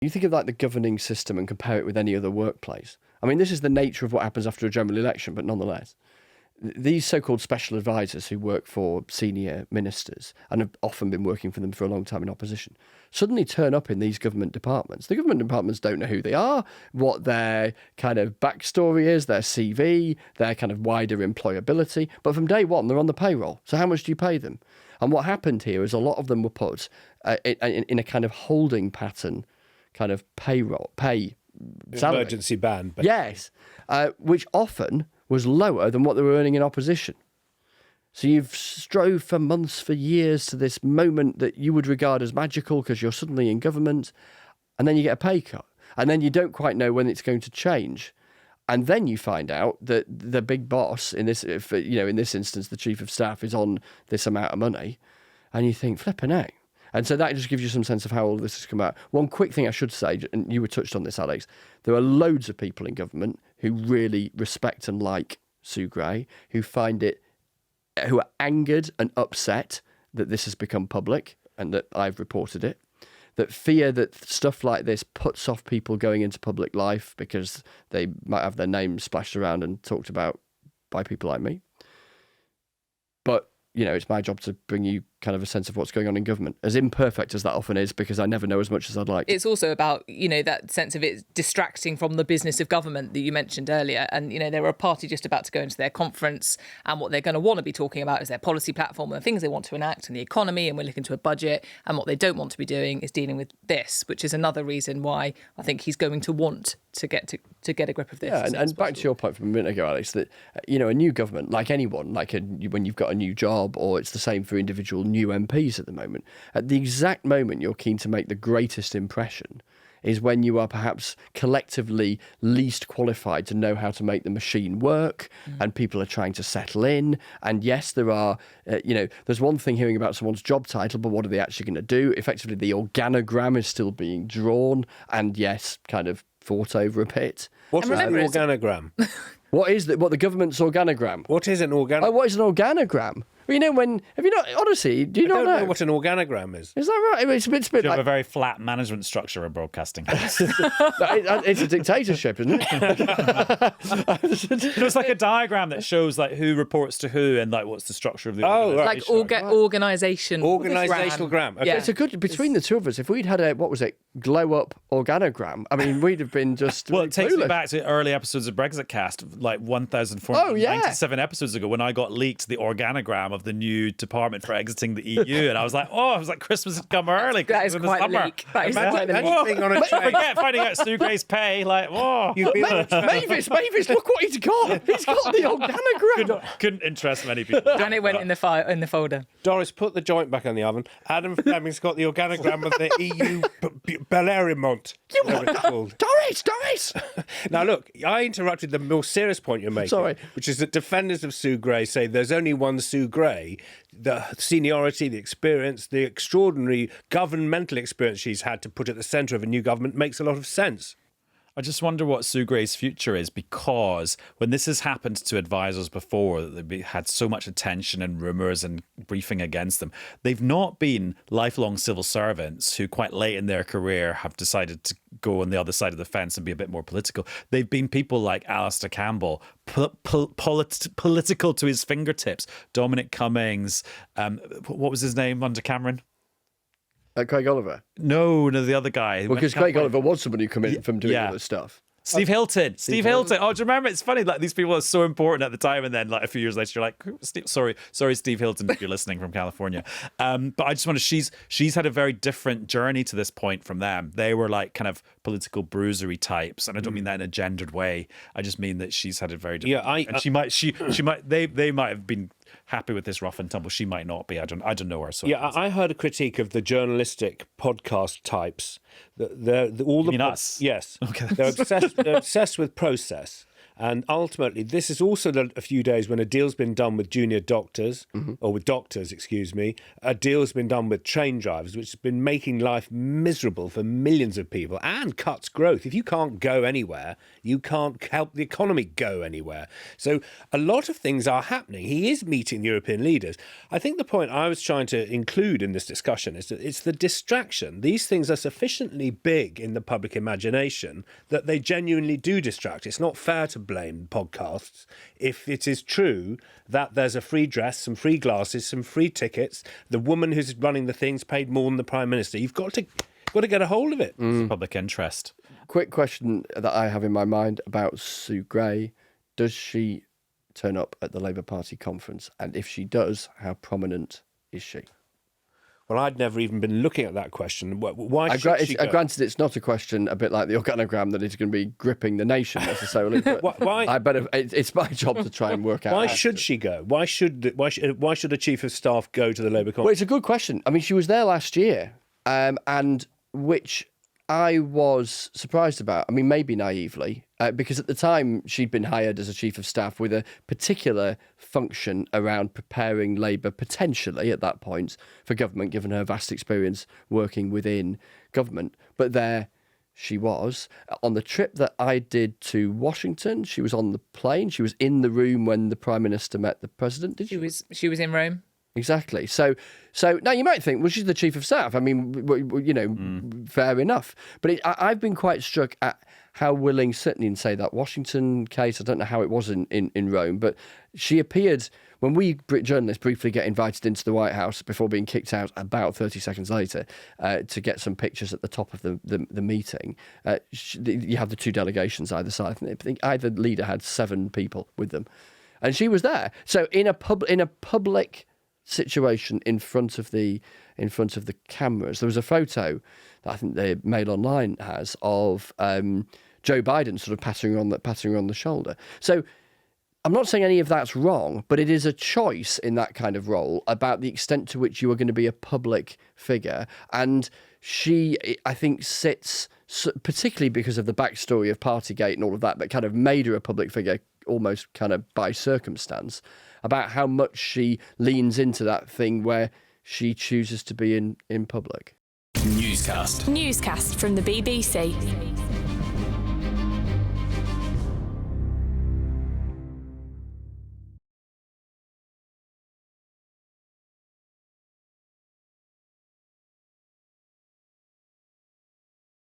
You think of like the governing system and compare it with any other workplace. I mean, this is the nature of what happens after a general election, but nonetheless, these so-called special advisors who work for senior ministers and have often been working for them for a long time in opposition suddenly turn up in these government departments. The government departments don't know who they are, what their kind of backstory is, their CV, their kind of wider employability. But from day one, they're on the payroll. So how much do you pay them? And what happened here is a lot of them were put in a kind of holding pattern, kind of pay salary. Emergency ban. Yes, which often was lower than what they were earning in opposition. So you've strove for months, for years to this moment that you would regard as magical because you're suddenly in government, and then you get a pay cut. And then you don't quite know when it's going to change. And then you find out that the big boss, in this instance, the chief of staff, is on this amount of money. And you think, flipping out. And so that just gives you some sense of how all this has come out. One quick thing I should say, and you were touched on this, Alex, there are loads of people in government who really respect and like Sue Gray, who are angered and upset that this has become public and that I've reported it, that fear that stuff like this puts off people going into public life because they might have their names splashed around and talked about by people like me. But it's my job to bring you kind of a sense of what's going on in government, as imperfect as that often is, because I never know as much as I'd like. It's also about, that sense of it distracting from the business of government that you mentioned earlier. And, there were a party just about to go into their conference, and what they're going to want to be talking about is their policy platform and the things they want to enact and the economy, and we're looking to a budget. And what they don't want to be doing is dealing with this, which is another reason why I think he's going to want to get a grip of this. Yeah, and back to your point from a minute ago, Alex, that, a new government, like anyone, when you've got a new job, or it's the same for individual new MPs at the moment, at the exact moment you're keen to make the greatest impression is when you are perhaps collectively least qualified to know how to make the machine work, and people are trying to settle in. And yes, there are, there's one thing hearing about someone's job title, but what are they actually going to do? Effectively, the organogram is still being drawn, and yes, kind of fought over a bit. What is an organogram? What the government's organogram? What is an organogram? Oh, what is an organogram? Have you not, honestly, do you not know? I don't know what an organogram is. Is that right? It's a bit you have a very flat management structure in broadcasting. It's a dictatorship, isn't it? It's like a diagram that shows like who reports to who and like what's the structure of the organisation. Like organisation. Organisational gram. Okay. Yeah. It's a good, between the two of us, if we'd had a, glow up organogram, I mean, we'd have been just Well, it takes clueless. me back to early episodes of Brexit Cast, like 1,497 episodes ago, when I got leaked the organogram of the new department for exiting the EU, and I was like, Christmas has come early. That is quite a leak. That is quite a leak. Being on a train. Finding out Sue Gray's pay, You've been on a train. Mavis, look what he's got. He's got the organogram. couldn't interest many people. And it went in the folder. Doris, put the joint back on the oven. Adam Fleming's got the organogram of the EU Bellerimont. Doris! Now, look, I interrupted the more serious point you're making. Sorry. Which is that defenders of Sue Gray say there's only one Sue Gray. The seniority, the experience, the extraordinary governmental experience she's had to put at the centre of a new government makes a lot of sense. I just wonder what Sue Gray's future is, because when this has happened to advisors before, that they've had so much attention and rumours and briefing against them, they've not been lifelong civil servants who quite late in their career have decided to go on the other side of the fence and be a bit more political. They've been people like Alistair Campbell, political to his fingertips, Dominic Cummings, what was his name under Cameron? Craig Oliver? No, the other guy. Well, because Craig Oliver was somebody who come in from doing all this stuff. Steve Hilton. Steve Hilton. Oh, do you remember? It's funny, like these people are so important at the time, and then like a few years later, you're like, sorry, Steve Hilton, if you're listening from California. But I just wonder, she's had a very different journey to this point from them. They were like kind of political bruisery types, and I don't mean that in a gendered way. I just mean that she's had a very different. Yeah, and she might. They might have been happy with this rough and tumble. She might not be. I don't know her. So yeah, I heard a critique of the journalistic podcast types. You mean us? Yes. Okay. They're obsessed with process. And ultimately, this is also a few days when a deal's been done with junior doctors, or with doctors, excuse me. A deal's been done with train drivers, which has been making life miserable for millions of people and cuts growth. If you can't go anywhere, you can't help the economy go anywhere. So a lot of things are happening. He is meeting European leaders. I think the point I was trying to include in this discussion is that it's the distraction. These things are sufficiently big in the public imagination that they genuinely do distract. It's not fair to blame podcasts if it is true that there's a free dress, some free glasses, some free tickets. The woman who's running the thing's paid more than the Prime Minister. You've got to get a hold of it. Public interest. Quick question that I have in my mind about Sue Gray. Does she turn up at the Labour Party conference? And if she does, how prominent is she? Well, I'd never even been looking at that question. Why should she go? Granted, it's not a question a bit like the organogram that is going to be gripping the nation necessarily. But why? It's my job to try and work out. Why should she go? Why should a chief of staff go to the Labour conference? Well, it's a good question. I mean, she was there last year, and which I was surprised about. I mean, maybe naively, because at the time she'd been hired as a chief of staff with a particular function around preparing Labour, potentially at that point, for government, given her vast experience working within government. But there she was. On the trip that I did to Washington, she was on the plane. She was in the room when the Prime Minister met the President. Did you? She was in Rome. Exactly. So now you might think, well, she's the chief of staff. I mean, fair enough. But I've been quite struck at how willing, certainly in, say, that Washington case, I don't know how it was in Rome, but she appeared, when we journalists briefly get invited into the White House before being kicked out about 30 seconds later to get some pictures at the top of the meeting, you have the two delegations either side. I think either leader had 7 people with them. And she was there. So in a public situation in front of the cameras, there was a photo that I think the Mail Online has of Joe Biden sort of patting her on the shoulder. So I'm not saying any of that's wrong, but it is a choice in that kind of role about the extent to which you are going to be a public figure. And she, I think, sits, particularly because of the backstory of Partygate and all of that kind of made her a public figure almost kind of by circumstance, about how much she leans into that thing where she chooses to be in public. Newscast from the BBC.